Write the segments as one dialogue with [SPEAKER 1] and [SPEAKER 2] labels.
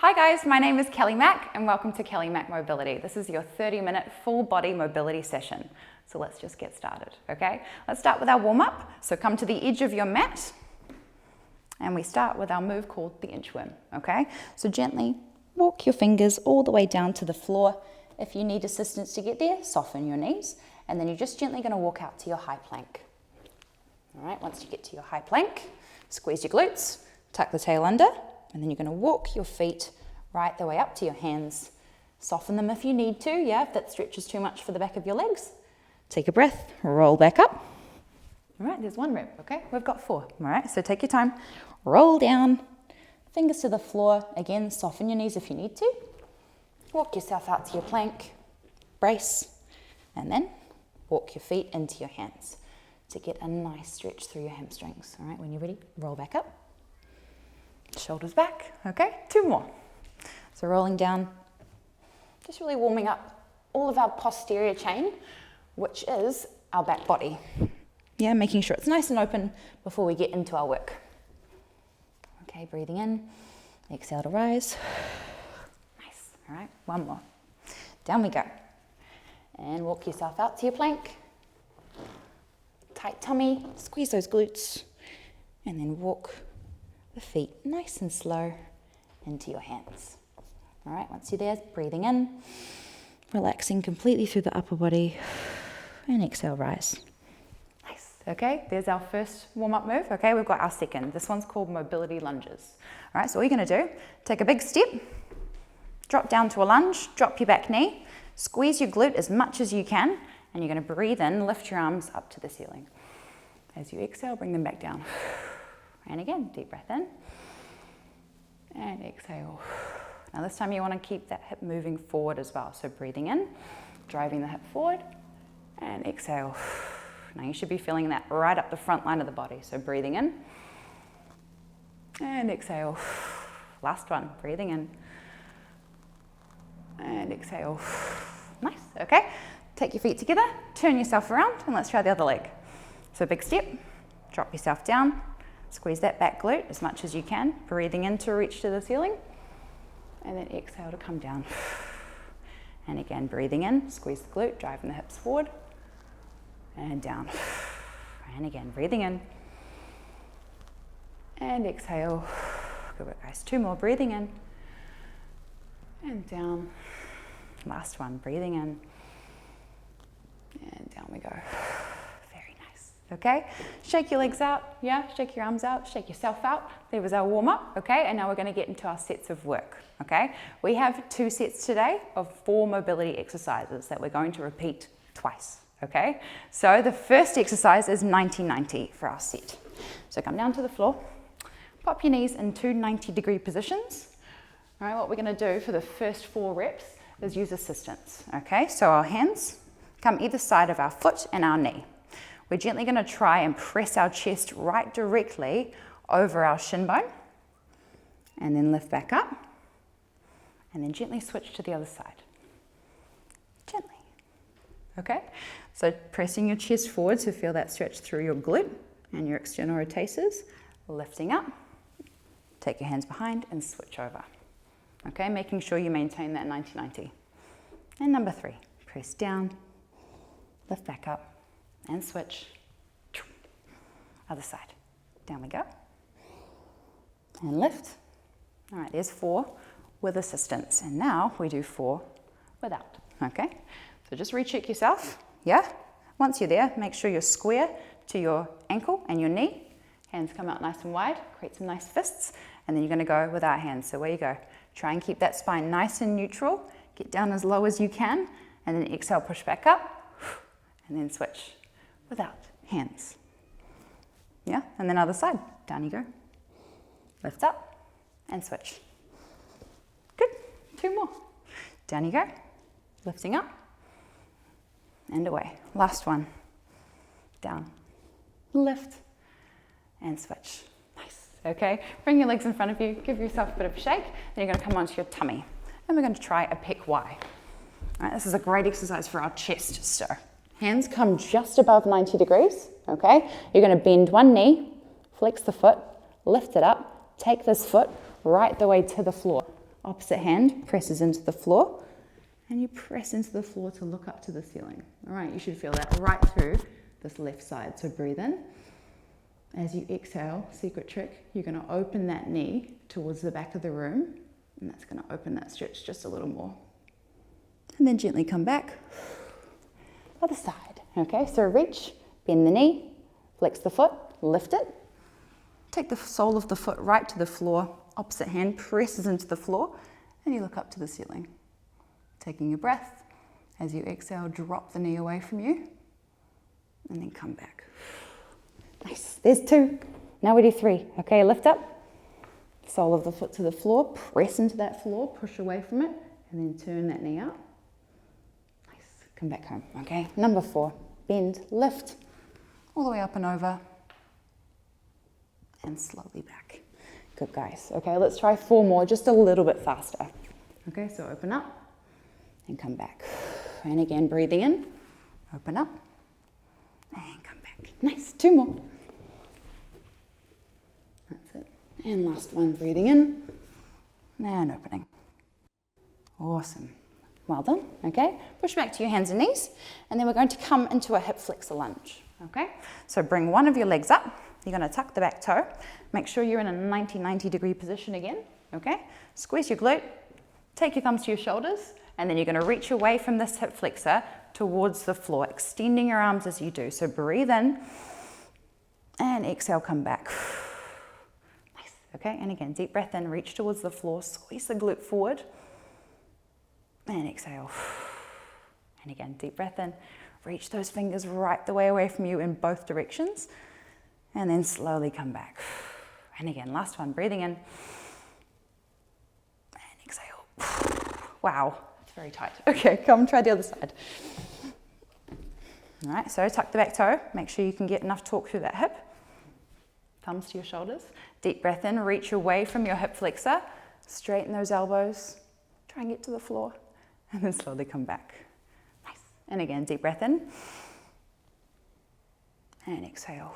[SPEAKER 1] Hi guys, my name is Kelly Mack and welcome to Kelly Mack Mobility. This is your 30-minute full body mobility session. So let's just get started, okay? Let's start with our warm-up. So come to the edge of your mat and we start with our move called the inchworm, okay? So gently walk your fingers all the way down to the floor. If you need assistance to get there, soften your knees and then you're just gently going to walk out to your high plank. All right, once you get to your high plank, squeeze your glutes, tuck the tail under, and then you're going to walk your feet right the way up to your hands. Soften them if you need to, if that stretches too much for the back of your legs. Take a breath, roll back up. All right, there's one rep, okay? We've got 4. All right, so take your time, roll down, fingers to the floor. Again, soften your knees if you need to. Walk yourself out to your plank, brace, and then walk your feet into your hands to get a nice stretch through your hamstrings. All right, when you're ready, roll back up. Shoulders back, okay? 2 more. So rolling down, just really warming up all of our posterior chain, which is our back body. Yeah, making sure it's nice and open before we get into our work. Okay, breathing in, exhale to rise. Nice, all right, 1 more. Down we go. And walk yourself out to your plank. Tight tummy, squeeze those glutes, and then walk the feet nice and slow into your hands. All right, once you're there, breathing in, relaxing completely through the upper body, and exhale, rise. Nice, okay, there's our first warm-up move. Okay, we've got our second. This one's called mobility lunges. All right, so what you're gonna do, take a big step, drop down to a lunge, drop your back knee, squeeze your glute as much as you can, and you're gonna breathe in, lift your arms up to the ceiling. As you exhale, bring them back down. And again, deep breath in and exhale. Now this time you want to keep that hip moving forward as well. So breathing in, driving the hip forward and exhale. Now you should be feeling that right up the front line of the body. So breathing in and exhale. Last one, breathing in and exhale. Nice, okay. Take your feet together, turn yourself around and let's try the other leg. So big step, drop yourself down. Squeeze that back glute as much as you can, breathing in to reach to the ceiling, and then exhale to come down. And again, breathing in, squeeze the glute, driving the hips forward, and down. And again, breathing in, and exhale. Good work, guys. 2 more, breathing in, and down. Last one, breathing in, and down we go. Okay, shake your legs out, shake your arms out, shake yourself out. There was our warm-up, okay, and now we're going to get into our sets of work, okay. We have 2 sets today of 4 mobility exercises that we're going to repeat twice, okay. So the first exercise is 90-90 for our set. So come down to the floor, pop your knees in 2 90-degree positions. All right, what we're going to do for the first 4 reps is use assistance, okay. So our hands come either side of our foot and our knee. We're gently going to try and press our chest right directly over our shin bone and then lift back up and then gently switch to the other side. Gently. Okay? So pressing your chest forward to feel that stretch through your glute and your external rotators. Lifting up. Take your hands behind and switch over. Okay? Making sure you maintain that 90-90. And number 3, press down, lift back up. And switch. Other side. Down we go. And lift. All right, there's 4 with assistance. And now we do 4 without. Okay? So just recheck yourself. Yeah? Once you're there, make sure you're square to your ankle and your knee. Hands come out nice and wide. Create some nice fists. And then you're going to go with our hands. So where you go. Try and keep that spine nice and neutral. Get down as low as you can. And then exhale, push back up. And then switch. Without hands. Yeah, and then other side. Down you go. Lift up and switch. Good. 2 more. Down you go. Lifting up and away. Last one. Down. Lift and switch. Nice. Okay. Bring your legs in front of you. Give yourself a bit of a shake. Then you're going to come onto your tummy. And we're going to try a pec Y. All right, this is a great exercise for our chest. So hands come just above 90 degrees, okay? You're going to bend one knee, flex the foot, lift it up, take this foot right the way to the floor. Opposite hand presses into the floor, and you press into the floor to look up to the ceiling. All right, you should feel that right through this left side. So breathe in. As you exhale, secret trick, you're going to open that knee towards the back of the room, and that's going to open that stretch just a little more. And then gently come back. Other side. Okay, so reach, bend the knee, flex the foot, lift it. Take the sole of the foot right to the floor. Opposite hand presses into the floor, and you look up to the ceiling. Taking your breath. As you exhale, drop the knee away from you, and then come back. Nice. There's 2. Now we do 3. Okay, lift up. Sole of the foot to the floor. Press into that floor. Push away from it, and then turn that knee up. Nice. Come back home. Okay. Number 4. Bend, lift, all the way up and over, and slowly back. Good, guys. Okay, let's try 4 more, just a little bit faster. Okay, so open up and come back. And again, breathing in, open up and come back. Nice, 2 more. That's it. And last one, breathing in and opening. Awesome. Well done. Okay, push back to your hands and knees, and then we're going to come into a hip flexor lunge. Okay, so bring one of your legs up. You're going to tuck the back toe. Make sure you're in a 90 degree position again. Okay, squeeze your glute, take your thumbs to your shoulders, and then you're going to reach away from this hip flexor towards the floor, extending your arms as you do. So breathe in and exhale, come back. Nice. Okay, and again, deep breath in, reach towards the floor, squeeze the glute forward, and exhale. And again, deep breath in, reach those fingers right the way away from you in both directions, and then slowly come back. And again, last one, breathing in, and exhale. Wow, it's very tight. Okay, come try the other side. All right, so tuck the back toe, make sure you can get enough torque through that hip. Thumbs to your shoulders. Deep breath in, reach away from your hip flexor, straighten those elbows, try and get to the floor, and then slowly come back. Nice. And again, deep breath in, and exhale.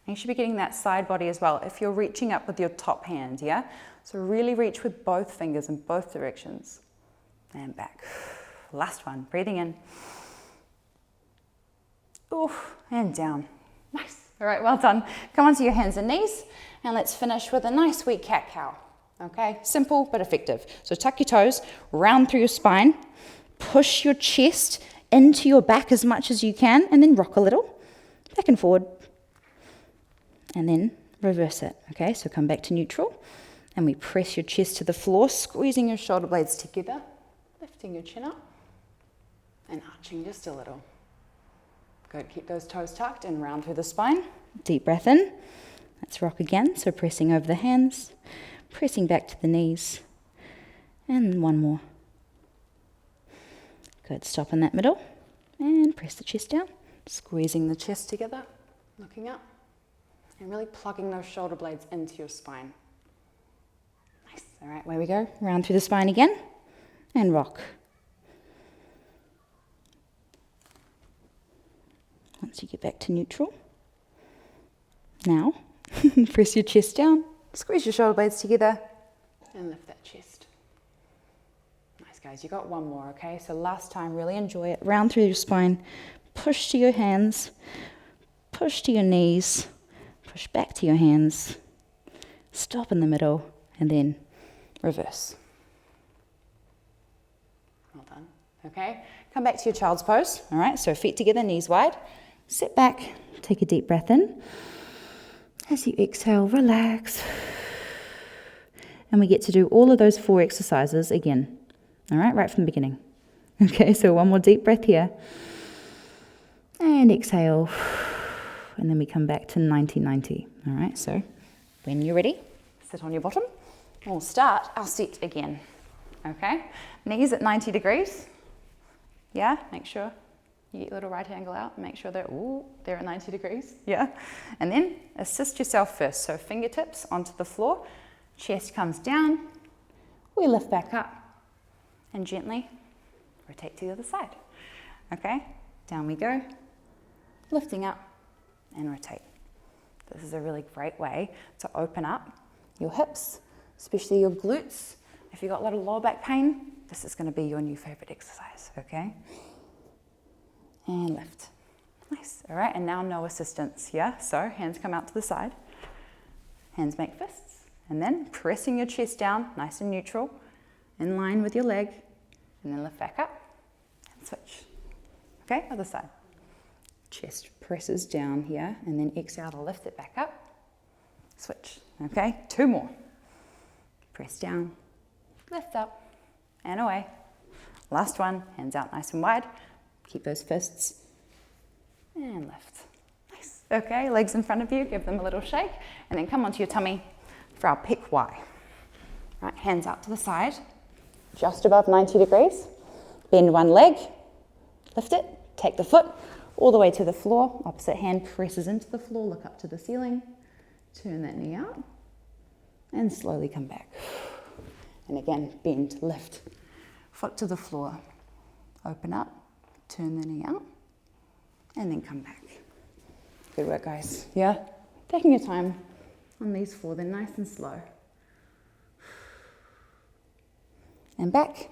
[SPEAKER 1] And you should be getting that side body as well if you're reaching up with your top hand, yeah? So really reach with both fingers in both directions. And back. Last one, breathing in. Ooh, and down. Nice. All right, well done. Come onto your hands and knees, and let's finish with a nice sweet cat-cow. Okay, simple but effective. So tuck your toes, round through your spine, push your chest into your back as much as you can, and then rock a little, back and forward. And then reverse it, okay? So come back to neutral, and we press your chest to the floor, squeezing your shoulder blades together, lifting your chin up, and arching just a little. Good, keep those toes tucked and round through the spine. Deep breath in. Let's rock again, so pressing over the hands, pressing back to the knees, and one more. Good, stop in that middle, and press the chest down, squeezing the chest together, looking up. And really plugging those shoulder blades into your spine. Nice. All right, away we go. Round through the spine again. And rock. Once you get back to neutral. Now, press your chest down. Squeeze your shoulder blades together. And lift that chest. Nice, guys. You got one more, okay? So last time, really enjoy it. Round through your spine. Push to your hands. Push to your knees. Push back to your hands, stop in the middle, and then reverse. Well done. Okay, come back to your child's pose. All right, so feet together, knees wide. Sit back, take a deep breath in. As you exhale, relax. And we get to do all of those 4 exercises again. All right, right from the beginning. Okay, so one more deep breath here. And exhale. And then we come back to 90. All right, so when you're ready, sit on your bottom. We'll start our set again. Okay, knees at 90 degrees. Yeah, make sure you get your little right angle out. Make sure they're at 90 degrees. Yeah, and then assist yourself first. So fingertips onto the floor, chest comes down. We lift back up and gently rotate to the other side. Okay, down we go, lifting up. And rotate. This is a really great way to open up your hips, especially your glutes you've got a lot of lower back pain, this is going to be your new favorite exercise, okay? And lift. Nice. All right, and now no assistance, yeah? So hands come out to the side, hands make fists, and then pressing your chest down, nice and neutral, in line with your leg, and then lift back up and switch. Okay, other side. Chest presses down here, and then exhale to lift it back up, switch. Okay, 2 more. Press down, lift up, and away. Last one, hands out nice and wide. Keep those fists, and lift. Nice. Okay, legs in front of you, give them a little shake, and then come onto your tummy for our pick Y. Right, hands out to the side, just above 90 degrees. Bend one leg, lift it, take the foot all the way to the floor. Opposite hand presses into the floor, look up to the ceiling. Turn that knee out, and slowly come back. And again, bend, lift, foot to the floor. Open up, turn the knee out, and then come back. Good work, guys. Yeah? Taking your time on these 4, they're nice and slow. And back.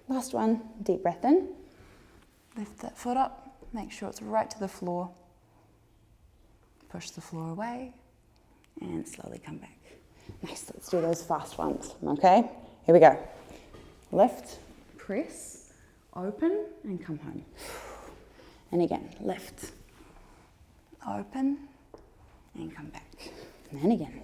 [SPEAKER 1] Last one, deep breath in. Lift that foot up, make sure it's right to the floor. Push the floor away, and slowly come back. Nice, let's do those fast ones, okay? Here we go. Lift, press, open, and come home. And again, lift, open, and come back. And then again.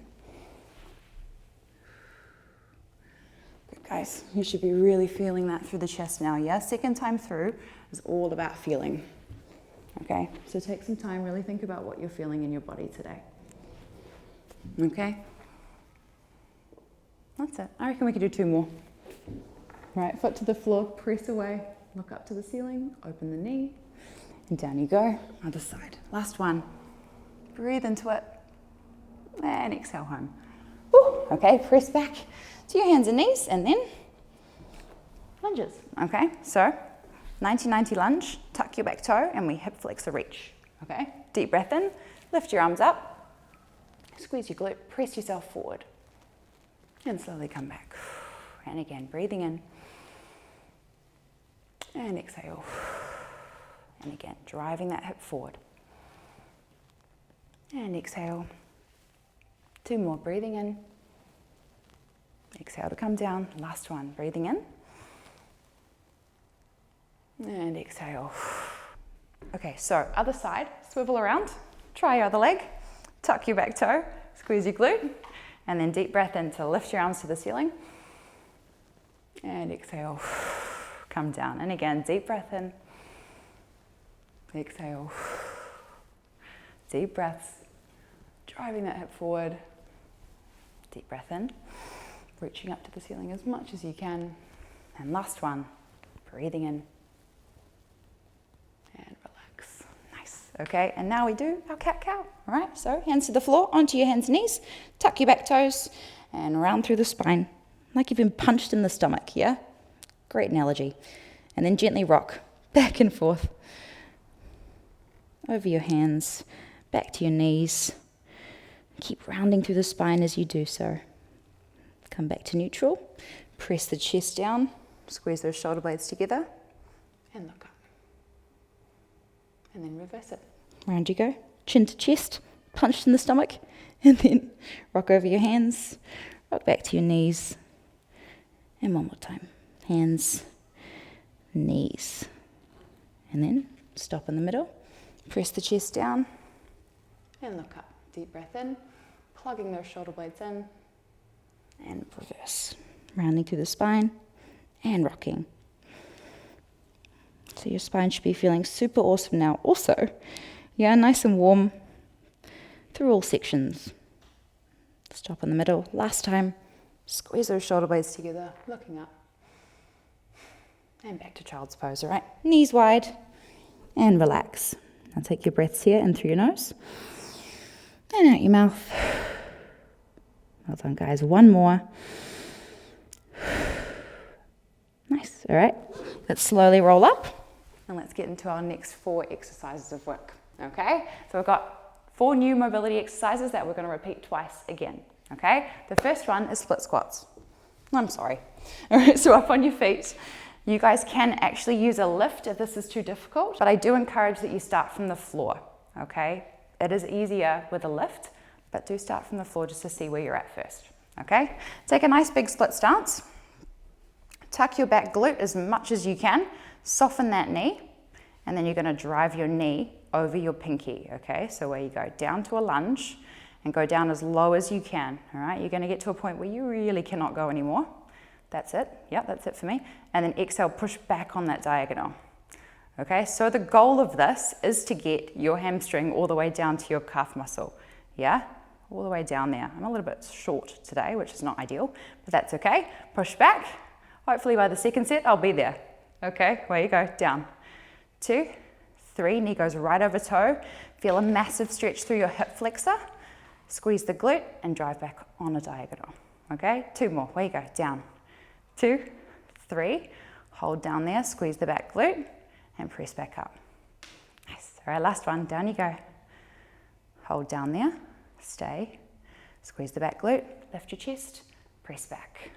[SPEAKER 1] Good, guys. You should be really feeling that through the chest now, yeah? Second time through is all about feeling. Okay, so take some time, really think about what you're feeling in your body today. Okay? That's it. I reckon we could do 2 more. Right, foot to the floor, press away, look up to the ceiling, open the knee, and down you go. Other side. Last one. Breathe into it, and exhale home. Woo. Okay, press back to your hands and knees, and then lunges. Okay, so 90-90 lunge, tuck your back toe, and we hip flex the reach. Okay, deep breath in, lift your arms up, squeeze your glute, press yourself forward, and slowly come back. And again, breathing in, and exhale. And again, driving that hip forward. And exhale. 2 more, breathing in. Exhale to come down. Last one, breathing in. And exhale. Okay, so other side, swivel around, try your other leg, tuck your back toe, squeeze your glute, and then deep breath in to lift your arms to the ceiling. And exhale, come down. And again, deep breath in, exhale, deep breaths, driving that hip forward, deep breath in, reaching up to the ceiling as much as you can. And last one, breathing in, and relax. Nice, okay, and now we do our cat-cow, all right? So hands to the floor, onto your hands and knees, tuck your back toes, and round through the spine, like you've been punched in the stomach, yeah? Great analogy. And then gently rock back and forth, over your hands, back to your knees. Keep rounding through the spine as you do so. Come back to neutral, press the chest down, squeeze those shoulder blades together, and look up. And then reverse it. Round you go, chin to chest, punched in the stomach, and then rock over your hands, rock back to your knees, and one more time. Hands, knees, and then stop in the middle, press the chest down, and look up. Deep breath in, plugging those shoulder blades in, and reverse. Rounding through the spine, and rocking. So your spine should be feeling super awesome now. Also, yeah, nice and warm through all sections. Stop in the middle. Last time, squeeze those shoulder blades together, looking up. And back to child's pose, all right? Knees wide, and relax. Now take your breaths here in through your nose, and out your mouth. Well done, guys. One more. Nice, all right? Let's slowly roll up, and let's get into our next 4 exercises of work, okay? So we've got 4 new mobility exercises that we're going to repeat twice again, okay? The first one is split squats. I'm sorry, All right, so up on your feet. You guys can actually use a lift if this is too difficult, but I do encourage that you start from the floor, okay? It is easier with a lift, but do start from the floor just to see where you're at first, okay? Take a nice big split stance. Tuck your back glute as much as you can. Soften that knee, and then you're gonna drive your knee over your pinky, okay? So where you go down to a lunge and go down as low as you can, all right? You're gonna get to a point where you really cannot go anymore. That's it, yeah, that's it for me. And then exhale, push back on that diagonal. Okay, so the goal of this is to get your hamstring all the way down to your calf muscle, yeah? All the way down there. I'm a little bit short today, which is not ideal, but that's okay. Push back. Hopefully by the second set, I'll be there. Okay, where you go, down. 2, 3, knee goes right over toe. Feel a massive stretch through your hip flexor. Squeeze the glute and drive back on a diagonal. Okay, 2 more, where you go, down. 2, 3, hold down there, squeeze the back glute and press back up. Nice, all right, last one, down you go. Hold down there, stay, squeeze the back glute, lift your chest, press back.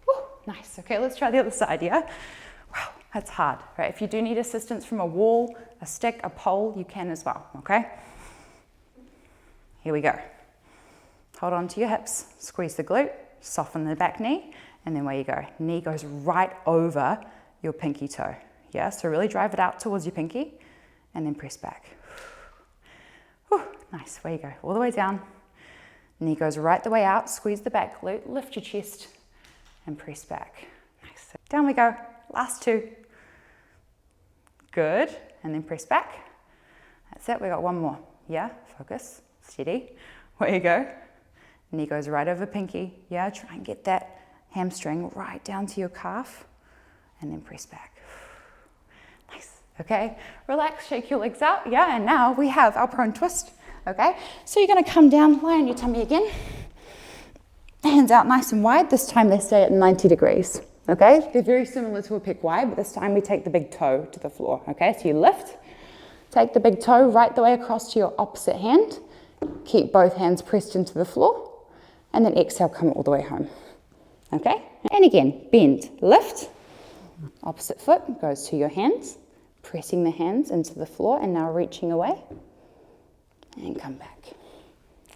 [SPEAKER 1] Woo, nice, okay, let's try the other side, yeah? Wow, that's hard, right? If you do need assistance from a wall, a stick, a pole, you can as well, okay? Here we go. Hold on to your hips, squeeze the glute, soften the back knee, and then where you go, knee goes right over your pinky toe. Yeah, so really drive it out towards your pinky and then press back. Whew, nice, where you go, all the way down. Knee goes right the way out, squeeze the back glute, lift your chest and press back. Nice, down we go, last 2. Good, and then press back. That's it, we got 1 more. Yeah, focus, steady. Where you go, knee goes right over pinky. Yeah, try and get that hamstring right down to your calf and then press back. Nice, okay? Relax, shake your legs out, yeah, and now we have our prone twist, okay? So you're gonna come down, lie on your tummy again. Hands out nice and wide. This time they stay at 90 degrees, okay? They're very similar to a pick wide, but this time we take the big toe to the floor, okay? So you lift, take the big toe right the way across to your opposite hand. Keep both hands pressed into the floor, and then exhale, come all the way home. Okay, and again, bend, lift, opposite foot goes to your hands, pressing the hands into the floor and now reaching away and come back.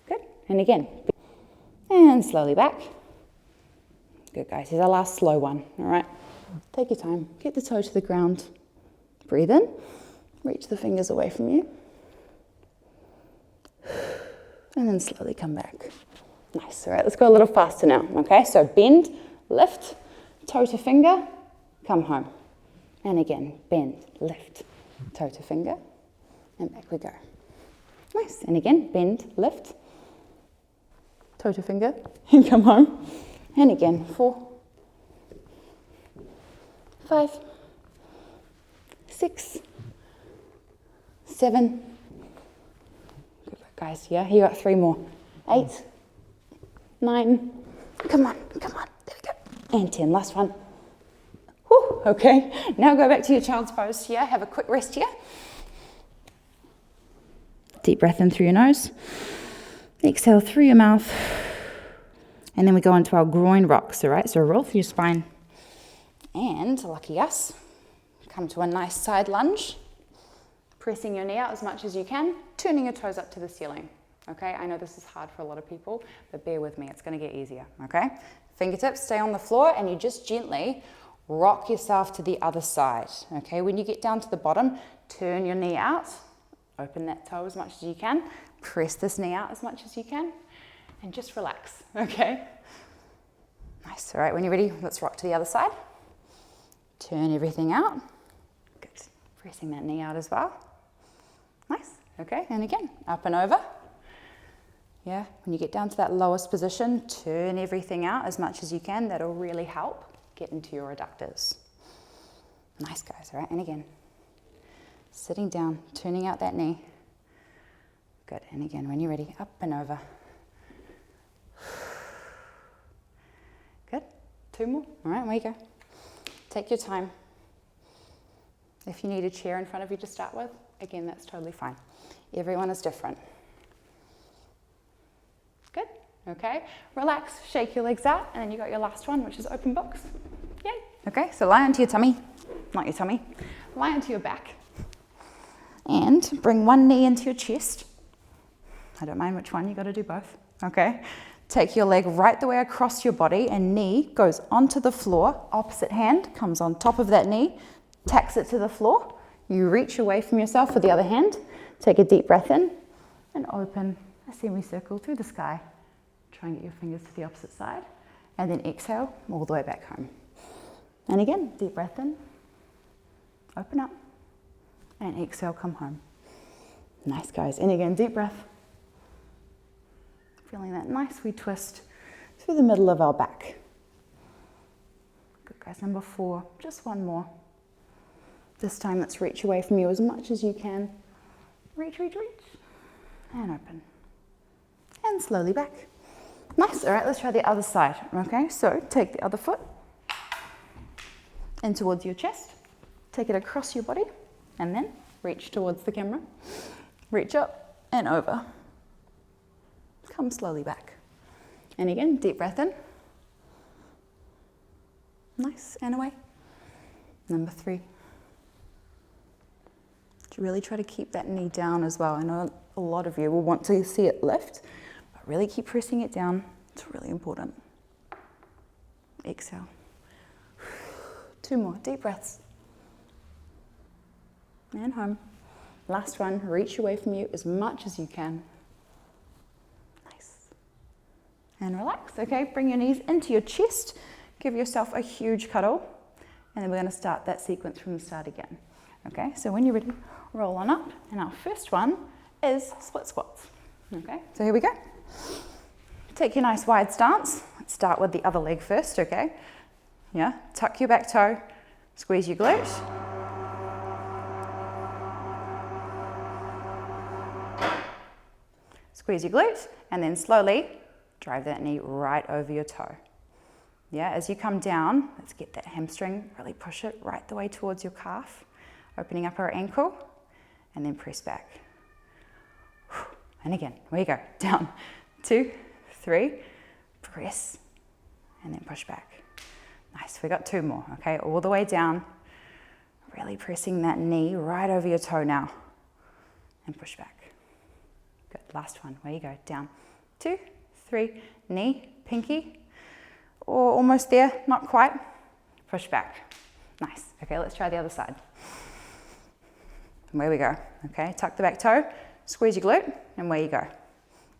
[SPEAKER 1] Good, and again, and slowly back. Good guys, here's our last slow one, all right? Take your time, get the toe to the ground, breathe in, reach the fingers away from you, and then slowly come back. Nice, all right, let's go a little faster now, okay? So bend, lift, toe to finger, come home. And again, bend, lift, toe to finger, and back we go. Nice, and again, bend, lift, toe to finger, and come home. And again, 4, 5, 6, 7. Good work, guys, yeah? You got 3 more. 8, 9, come on, there we go, and 10, last one. Whew, okay, now go back to your child's pose here, have a quick rest here. Deep breath in through your nose, exhale through your mouth, and then we go into our groin rocks, all right? So roll through your spine, and lucky us, come to a nice side lunge, pressing your knee out as much as you can, turning your toes up to the ceiling. Okay, I know this is hard for a lot of people, but bear with me, it's gonna get easier, okay? Fingertips stay on the floor and you just gently rock yourself to the other side, okay? When you get down to the bottom, turn your knee out, open that toe as much as you can, press this knee out as much as you can, and just relax, okay? Nice, all right, when you're ready, let's rock to the other side. Turn everything out, good, pressing that knee out as well. Nice, okay, and again, up and over. Yeah, when you get down to that lowest position, turn everything out as much as you can. That'll really help get into your adductors. Nice, guys, all right? And again, sitting down, turning out that knee. Good, and again, when you're ready, up and over. Good, 2 more. All right, where you go. Take your time. If you need a chair in front of you to start with, again, that's totally fine. Everyone is different. Good, okay. Relax, shake your legs out, and then you got your last one, which is open books. Okay, so lie onto your tummy, not your tummy, lie onto your back. And bring one knee into your chest. I don't mind which one, you gotta do both, okay? Take your leg right the way across your body and knee goes onto the floor. Opposite hand comes on top of that knee, tacks it to the floor. You reach away from yourself with the other hand. Take a deep breath in and open a semicircle through the sky. Try and get your fingers to the opposite side. And then exhale all the way back home. And again, deep breath in, open up, and exhale, come home. Nice, guys. And again, deep breath. Feeling that nice wee twist through the middle of our back. Good, guys. Number 4, just one more. This time, let's reach away from you as much as you can. Reach, reach, reach, and open. And slowly back. Nice. All right, let's try the other side. Okay, so take the other foot in towards your chest. Take it across your body, and then reach towards the camera. Reach up and over. Come slowly back. And again, deep breath in. Nice, and away. Number 3. Really try to keep that knee down as well. I know a lot of you will want to see it lift, but really keep pressing it down. It's really important. Exhale. 2 more deep breaths. And home. Last one, reach away from you as much as you can. Nice. And relax, okay? Bring your knees into your chest. Give yourself a huge cuddle. And then we're gonna start that sequence from the start again. Okay, so when you're ready, roll on up. And our first one is split squats. Okay, so here we go. Take your nice wide stance. Let's start with the other leg first, okay? Yeah, tuck your back toe, squeeze your glute. Squeeze your glute, and then slowly drive that knee right over your toe. Yeah, as you come down, let's get that hamstring, really push it right the way towards your calf, opening up our ankle, and then press back. And again, here you go, down, 2, 3, press, and then push back. Nice, we got 2 more, okay? All the way down, really pressing that knee right over your toe now, and push back. Good, last one, where you go, down, 2, 3, knee, pinky, or almost there, not quite, push back. Nice, okay, let's try the other side. Where we go, okay, tuck the back toe, squeeze your glute, and where you go.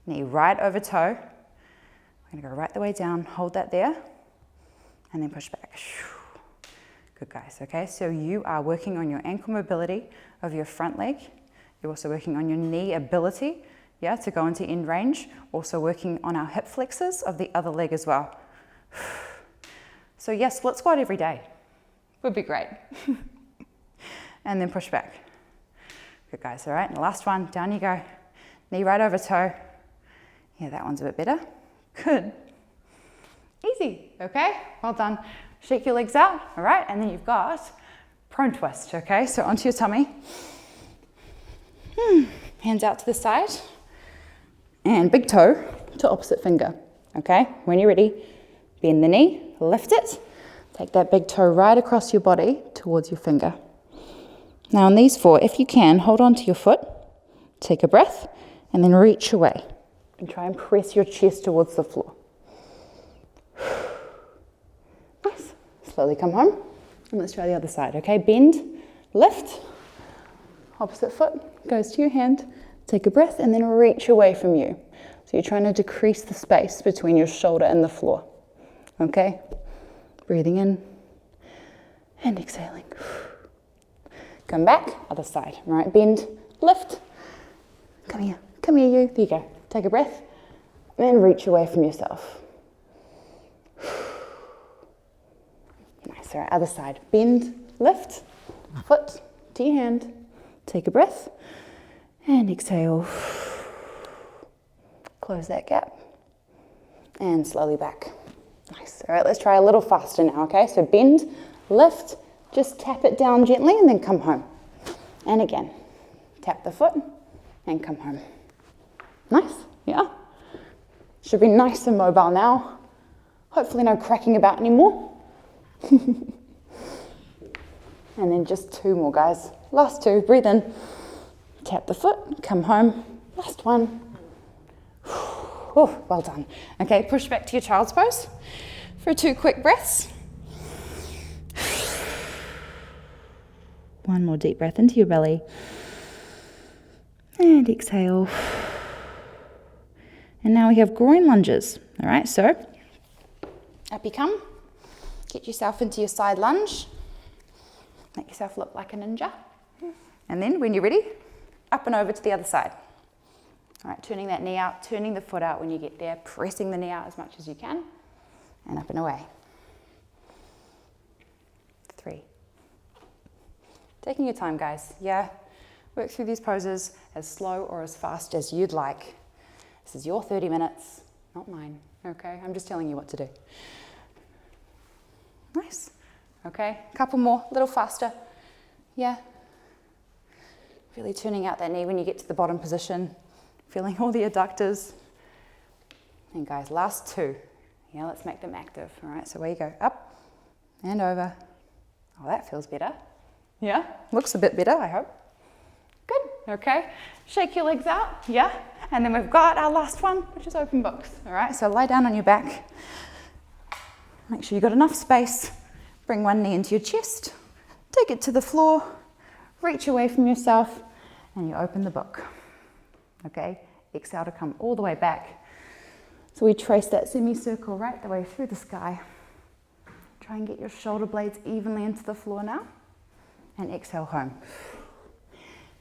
[SPEAKER 1] Knee right over toe. We're gonna go right the way down, hold that there, and then push back. Good, guys, okay? So you are working on your ankle mobility of your front leg. You're also working on your knee ability, yeah, to go into end range. Also working on our hip flexors of the other leg as well. So yes, split squat every day would be great. And then push back. Good, guys, all right? And the last one, down you go. Knee right over toe. Yeah, that one's a bit better. Good. Easy, okay? Well done. Shake your legs out, all right? And then you've got prone twist, okay? So onto your tummy. Hands out to the side. And big toe to opposite finger, okay? When you're ready, bend the knee, lift it. Take that big toe right across your body towards your finger. Now on these 4, if you can, hold on to your foot, take a breath, and then reach away. And try and press your chest towards the floor. Nice. Slowly come home. And let's try the other side, okay? Bend, lift, opposite foot goes to your hand, take a breath, and then reach away from you. So you're trying to decrease the space between your shoulder and the floor, okay? Breathing in and exhaling. Come back, other side, all right? Bend, lift, come here you, there you go. Take a breath, and then reach away from yourself. Nice, all right, other side. Bend, lift, foot to your hand, take a breath, and exhale. Close that gap, and slowly back. Nice, all right, let's try a little faster now, okay? So bend, lift, just tap it down gently, and then come home. And again, tap the foot, and come home. Nice, yeah? Should be nice and mobile now. Hopefully no cracking about anymore. And then just 2 more, guys. Last 2, breathe in, tap the foot, come home, last 1. Oh, well done. Okay, push back to your child's pose for 2 quick breaths. 1 more deep breath into your belly. And exhale. And now we have groin lunges. All right, so up you come. Get yourself into your side lunge. Make yourself look like a ninja. And then when you're ready, up and over to the other side. All right, turning that knee out, turning the foot out when you get there, pressing the knee out as much as you can, and up and away. 3. Taking your time, guys. Yeah, work through these poses as slow or as fast as you'd like. This is your 30 minutes, not mine, okay? I'm just telling you what to do. Nice. Okay, a couple more, a little faster. Yeah. Really turning out that knee when you get to the bottom position, feeling all the adductors. And guys, last 2. Yeah, let's make them active. All right, so where you go, up and over. Oh, that feels better. Yeah, looks a bit better, I hope. Good, okay. Shake your legs out, yeah. And then we've got our last one, which is open books. All right, so lie down on your back. Make sure you've got enough space. Bring one knee into your chest. Take it to the floor. Reach away from yourself, and you open the book. Okay, exhale to come all the way back. So we trace that semicircle right the way through the sky. Try and get your shoulder blades evenly into the floor now. And exhale home.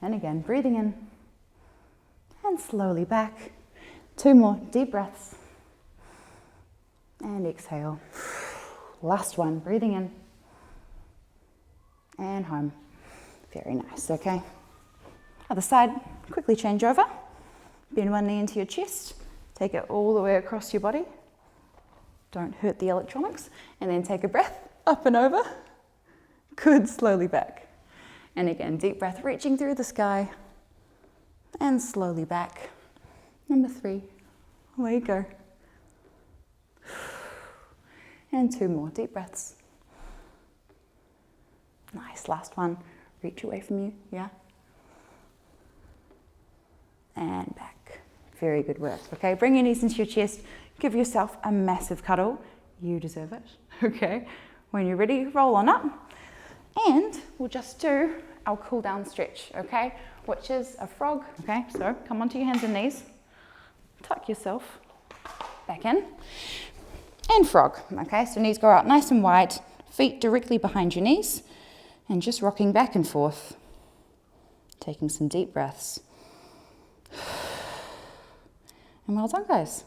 [SPEAKER 1] And again, breathing in. And slowly back. 2 more deep breaths. And exhale. Last one, breathing in. And home. Very nice, okay? Other side, quickly change over. Bend one knee into your chest. Take it all the way across your body. Don't hurt the electronics. And then take a breath up and over. Good, slowly back. And again, deep breath, reaching through the sky. And slowly back. Number 3, away you go. And 2 more deep breaths. Nice, last one. Reach away from you, yeah. And back. Very good work, okay? Bring your knees into your chest. Give yourself a massive cuddle. You deserve it, okay? When you're ready, roll on up. And we'll just do our cool down stretch, okay? Which is a frog, okay? So come onto your hands and knees. Tuck yourself back in. And frog, okay? So knees go out nice and wide, feet directly behind your knees, and just rocking back and forth. Taking some deep breaths. And well done, guys.